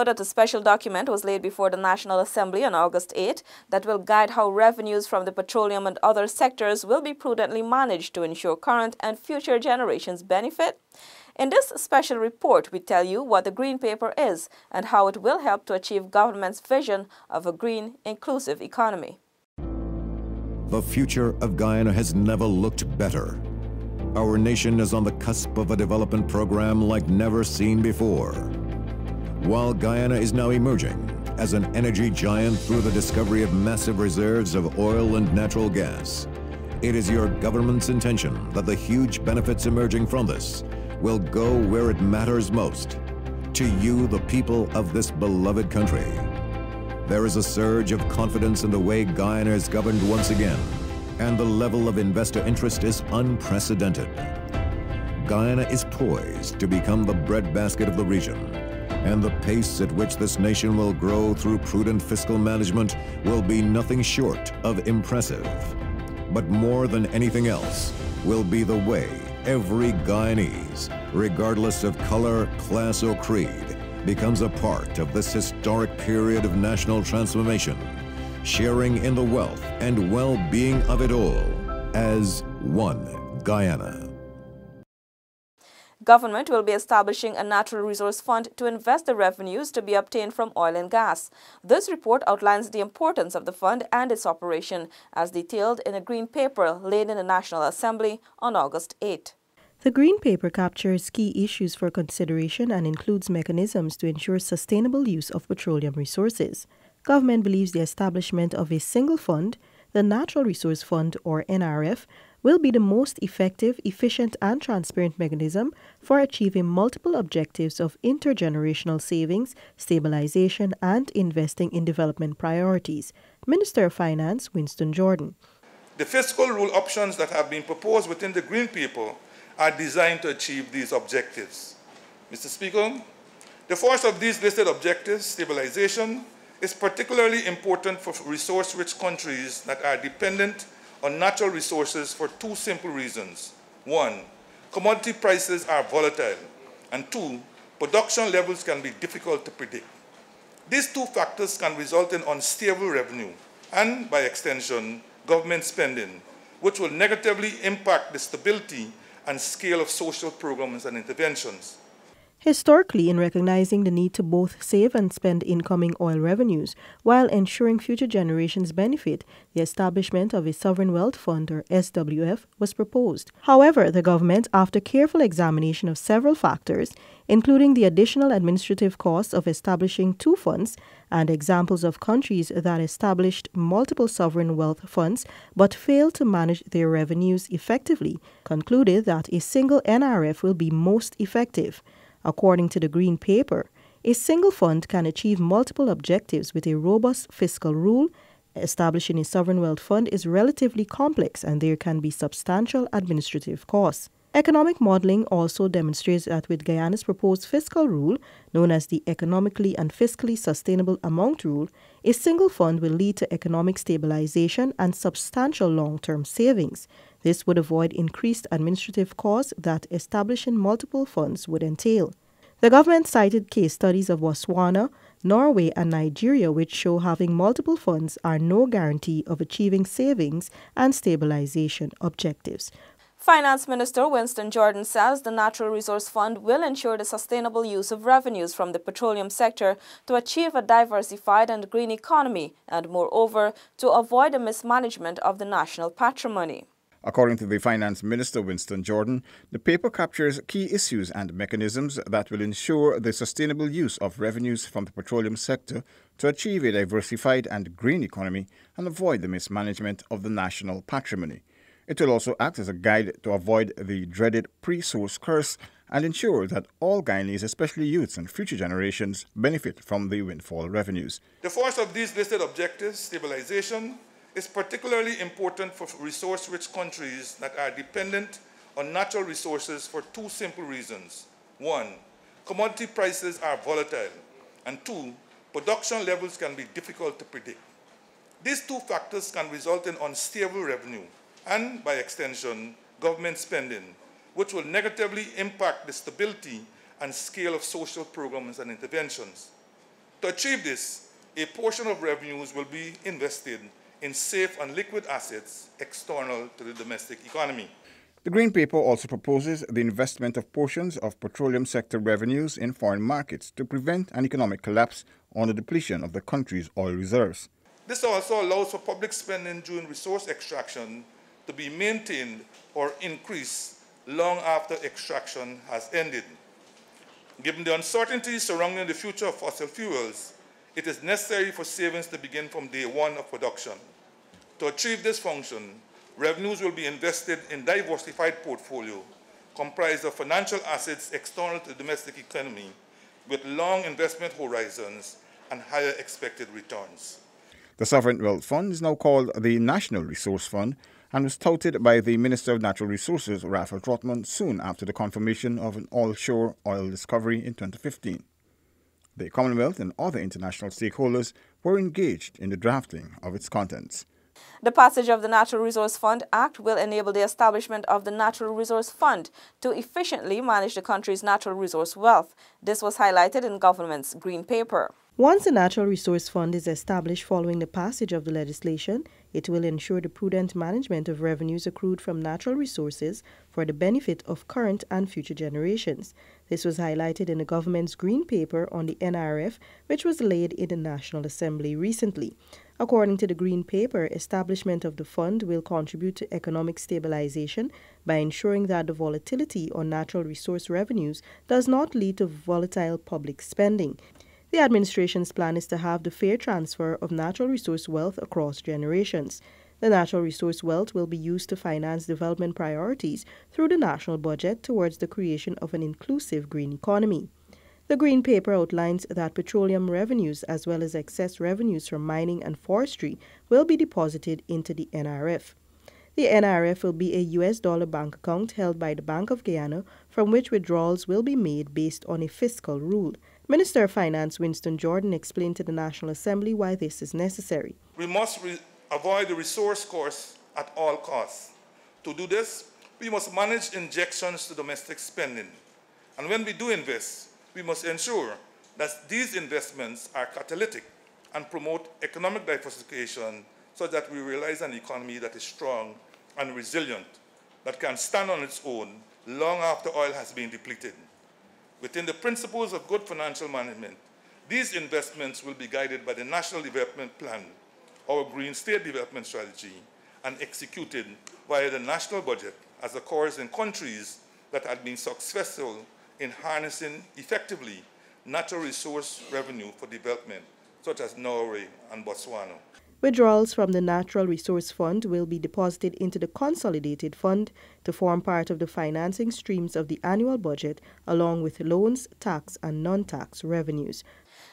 know that a special document was laid before the National Assembly on August 8 that will guide how revenues from the petroleum and other sectors will be prudently managed to ensure current and future generations benefit. In this special report, we tell you what the Green Paper is and how it will help to achieve government's vision of a green, inclusive economy. The future of Guyana has never looked better. Our nation is on the cusp of a development program like never seen before. While Guyana is now emerging as an energy giant through the discovery of massive reserves of oil and natural gas, it is your government's intention that the huge benefits emerging from this will go where it matters most, to you, the people of this beloved country. There is a surge of confidence in the way Guyana is governed once again, and the level of investor interest is unprecedented. Guyana is poised to become the breadbasket of the region, and the pace at which this nation will grow through prudent fiscal management will be nothing short of impressive. But more than anything else will be the way every Guyanese, regardless of color, class, or creed, becomes a part of this historic period of national transformation, sharing in the wealth and well-being of it all as one Guyana. Government will be establishing a natural resource fund to invest the revenues to be obtained from oil and gas. This report outlines the importance of the fund and its operation, as detailed in a Green Paper laid in the National Assembly on August 8. The Green Paper captures key issues for consideration and includes mechanisms to ensure sustainable use of petroleum resources. Government believes the establishment of a single fund, the Natural Resource Fund or NRF, will be the most effective, efficient and transparent mechanism for achieving multiple objectives of intergenerational savings, stabilization and investing in development priorities. Minister of Finance Winston Jordan. The fiscal rule options that have been proposed within the Green Paper are designed to achieve these objectives. Mr. Speaker, the first of these listed objectives, stabilization, is particularly important for resource-rich countries that are dependent on natural resources for two simple reasons. One, commodity prices are volatile, and two, production levels can be difficult to predict. These two factors can result in unstable revenue and, by extension, government spending, which will negatively impact the stability and scale of social programs and interventions. Historically, in recognizing the need to both save and spend incoming oil revenues while ensuring future generations benefit, the establishment of a Sovereign Wealth Fund, or SWF, was proposed. However, the government, after careful examination of several factors, including the additional administrative costs of establishing two funds and examples of countries that established multiple sovereign wealth funds but failed to manage their revenues effectively, concluded that a single NRF will be most effective. According to the Green Paper, a single fund can achieve multiple objectives with a robust fiscal rule. Establishing a sovereign wealth fund is relatively complex and there can be substantial administrative costs. Economic modeling also demonstrates that with Guyana's proposed fiscal rule, known as the Economically and Fiscally Sustainable Amount Rule, a single fund will lead to economic stabilization and substantial long-term savings. This would avoid increased administrative costs that establishing multiple funds would entail. The government cited case studies of Botswana, Norway and Nigeria which show having multiple funds are no guarantee of achieving savings and stabilization objectives. Finance Minister Winston Jordan says the Natural Resource Fund will ensure the sustainable use of revenues from the petroleum sector to achieve a diversified and green economy and, moreover, to avoid a mismanagement of the national patrimony. According to the Finance Minister Winston Jordan, the paper captures key issues and mechanisms that will ensure the sustainable use of revenues from the petroleum sector to achieve a diversified and green economy and avoid the mismanagement of the national patrimony. It will also act as a guide to avoid the dreaded pre-source curse and ensure that all Guyanese, especially youths and future generations, benefit from the windfall revenues. The first of these listed objectives, stabilization, is particularly important for resource-rich countries that are dependent on natural resources for two simple reasons. One, commodity prices are volatile, and two, production levels can be difficult to predict. These two factors can result in unstable revenue and, by extension, government spending, which will negatively impact the stability and scale of social programs and interventions. To achieve this, a portion of revenues will be invested in safe and liquid assets external to the domestic economy. The Green Paper also proposes the investment of portions of petroleum sector revenues in foreign markets to prevent an economic collapse or the depletion of the country's oil reserves. This also allows for public spending during resource extraction to be maintained or increased long after extraction has ended. Given the uncertainties surrounding the future of fossil fuels, it is necessary for savings to begin from day one of production. To achieve this function, revenues will be invested in diversified portfolio comprised of financial assets external to the domestic economy with long investment horizons and higher expected returns. The Sovereign Wealth Fund is now called the National Resource Fund and was touted by the Minister of Natural Resources, Raphael Trotman, soon after the confirmation of an offshore oil discovery in 2015. The Commonwealth and other international stakeholders were engaged in the drafting of its contents. The passage of the Natural Resource Fund Act will enable the establishment of the Natural Resource Fund to efficiently manage the country's natural resource wealth. This was highlighted in government's Green Paper. Once the Natural Resource Fund is established following the passage of the legislation, it will ensure the prudent management of revenues accrued from natural resources for the benefit of current and future generations. This was highlighted in the government's Green Paper on the NRF, which was laid in the National Assembly recently. According to the Green Paper, establishment of the fund will contribute to economic stabilization by ensuring that the volatility on natural resource revenues does not lead to volatile public spending. The administration's plan is to have the fair transfer of natural resource wealth across generations. The natural resource wealth will be used to finance development priorities through the national budget towards the creation of an inclusive green economy. The Green Paper outlines that petroleum revenues as well as excess revenues from mining and forestry will be deposited into the NRF. The NRF will be a US dollar bank account held by the Bank of Guyana from which withdrawals will be made based on a fiscal rule. Minister of Finance Winston Jordan explained to the National Assembly why this is necessary. We must avoid the resource course at all costs. To do this, we must manage injections to domestic spending. And when we do invest, we must ensure that these investments are catalytic and promote economic diversification so that we realize an economy that is strong and resilient, that can stand on its own long after oil has been depleted. Within the principles of good financial management, these investments will be guided by the National Development Plan, our Green State Development Strategy, and executed via the national budget as occurs in countries that have been successful in harnessing effectively natural resource revenue for development, such as Norway and Botswana. Withdrawals from the Natural Resource Fund will be deposited into the Consolidated Fund to form part of the financing streams of the annual budget, along with loans, tax, and non-tax revenues.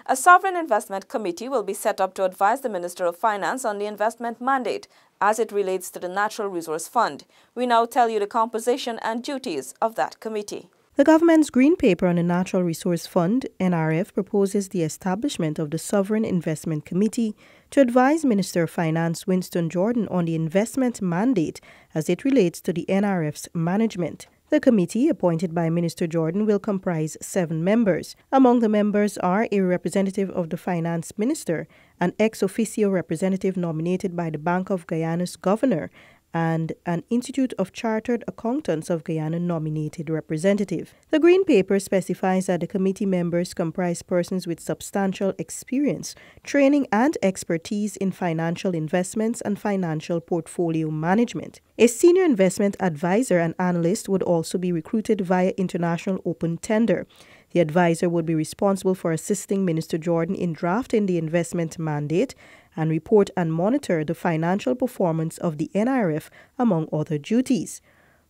A Sovereign Investment Committee will be set up to advise the Minister of Finance on the investment mandate as it relates to the Natural Resource Fund. We now tell you the composition and duties of that committee. The government's Green Paper on the Natural Resource Fund, NRF, proposes the establishment of the Sovereign Investment Committee to advise Minister of Finance Winston Jordan on the investment mandate as it relates to the NRF's management. The committee, appointed by Minister Jordan, will comprise 7 members. Among the members are a representative of the Finance Minister, an ex officio representative nominated by the Bank of Guyana's governor, and an Institute of Chartered Accountants of Guyana nominated representative. The Green Paper specifies that the committee members comprise persons with substantial experience, training, and expertise in financial investments and financial portfolio management. A senior investment advisor and analyst would also be recruited via international open tender. The advisor would be responsible for assisting Minister Jordan in drafting the investment mandate and report and monitor the financial performance of the NRF, among other duties.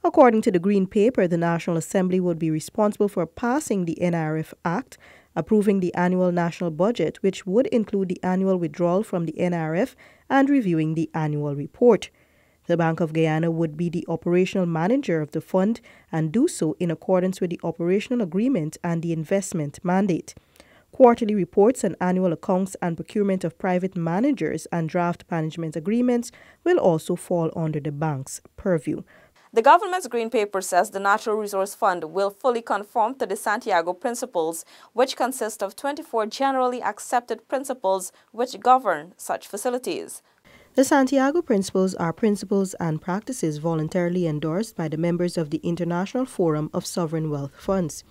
According to the Green Paper, the National Assembly would be responsible for passing the NRF Act, approving the annual national budget, which would include the annual withdrawal from the NRF, and reviewing the annual report. The Bank of Guyana would be the operational manager of the fund and do so in accordance with the operational agreement and the investment mandate. Quarterly reports and annual accounts and procurement of private managers and draft management agreements will also fall under the bank's purview. The government's Green Paper says the Natural Resource Fund will fully conform to the Santiago Principles, which consist of 24 generally accepted principles which govern such facilities. The Santiago Principles are principles and practices voluntarily endorsed by the members of the International Forum of Sovereign Wealth Funds.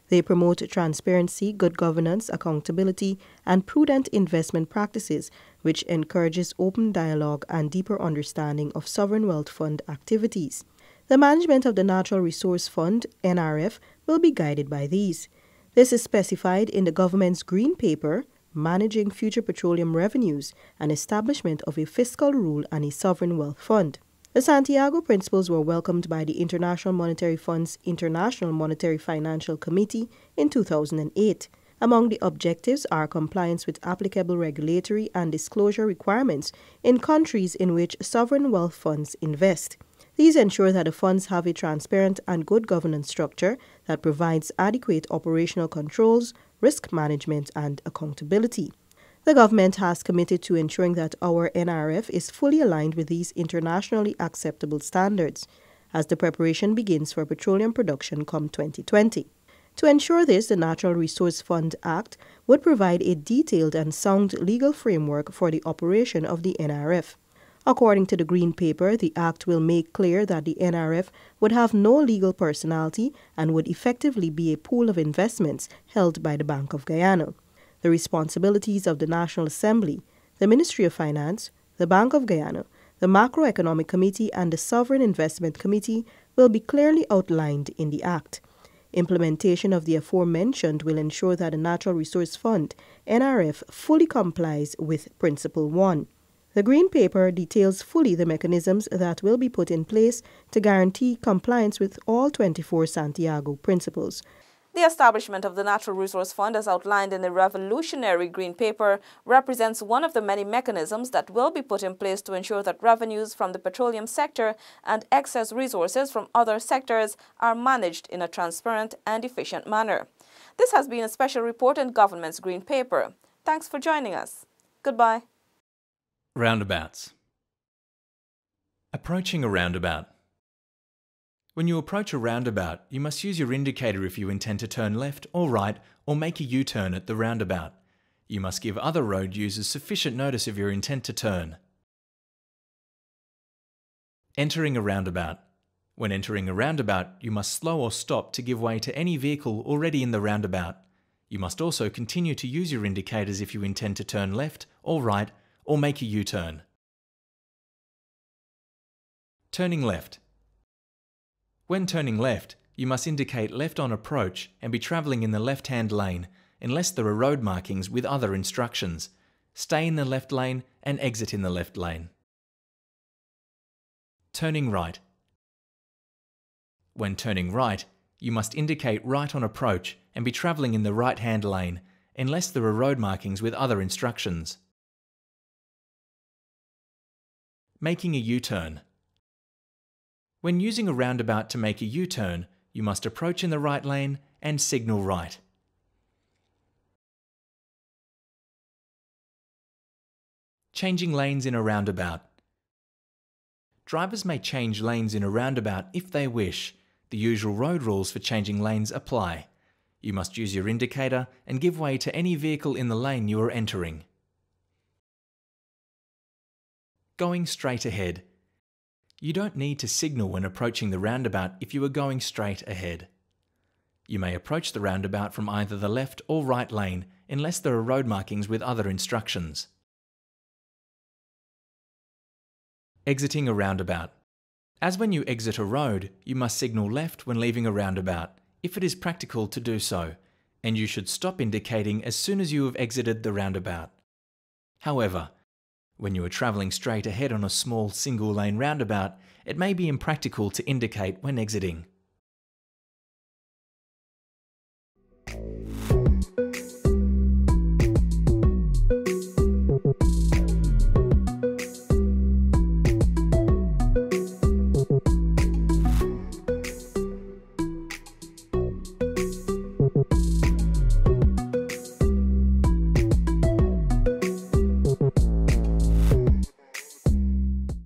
They promote transparency, good governance, accountability, and prudent investment practices, which encourages open dialogue and deeper understanding of sovereign wealth fund activities. The management of the Natural Resource Fund, NRF, will be guided by these. This is specified in the government's Green Paper, Managing Future Petroleum Revenues, and establishment of a fiscal rule and a sovereign wealth fund. The Santiago Principles were welcomed by the International Monetary Fund's International Monetary Financial Committee in 2008. Among the objectives are compliance with applicable regulatory and disclosure requirements in countries in which sovereign wealth funds invest. These ensure that the funds have a transparent and good governance structure that provides adequate operational controls, risk management, and accountability. The government has committed to ensuring that our NRF is fully aligned with these internationally acceptable standards as the preparation begins for petroleum production come 2020. To ensure this, the Natural Resource Fund Act would provide a detailed and sound legal framework for the operation of the NRF. According to the Green Paper, the Act will make clear that the NRF would have no legal personality and would effectively be a pool of investments held by the Bank of Guyana. The responsibilities of the National Assembly, the Ministry of Finance, the Bank of Guyana, the Macroeconomic Committee, and the Sovereign Investment Committee will be clearly outlined in the Act. Implementation of the aforementioned will ensure that the Natural Resource Fund, NRF, fully complies with Principle 1. The Green Paper details fully the mechanisms that will be put in place to guarantee compliance with all 24 Santiago Principles. The establishment of the Natural Resource Fund, as outlined in the revolutionary Green Paper, represents one of the many mechanisms that will be put in place to ensure that revenues from the petroleum sector and excess resources from other sectors are managed in a transparent and efficient manner. This has been a special report in Government's Green Paper. Thanks for joining us. Goodbye. Roundabouts. Approaching a roundabout. When you approach a roundabout, you must use your indicator if you intend to turn left or right or make a U-turn at the roundabout. You must give other road users sufficient notice of your intent to turn. Entering a roundabout. When entering a roundabout, you must slow or stop to give way to any vehicle already in the roundabout. You must also continue to use your indicators if you intend to turn left or right or make a U-turn. Turning left. When turning left, you must indicate left on approach and be travelling in the left-hand lane unless there are road markings with other instructions. Stay in the left lane and exit in the left lane. Turning right. When turning right, you must indicate right on approach and be travelling in the right-hand lane unless there are road markings with other instructions. Making a U-turn. When using a roundabout to make a U-turn, you must approach in the right lane and signal right. Changing lanes in a roundabout. Drivers may change lanes in a roundabout if they wish. The usual road rules for changing lanes apply. You must use your indicator and give way to any vehicle in the lane you are entering. Going straight ahead. You don't need to signal when approaching the roundabout if you are going straight ahead. You may approach the roundabout from either the left or right lane unless there are road markings with other instructions. Exiting a roundabout. As when you exit a road, you must signal left when leaving a roundabout, if it is practical to do so, and you should stop indicating as soon as you have exited the roundabout. However, when you are travelling straight ahead on a small single-lane roundabout, it may be impractical to indicate when exiting.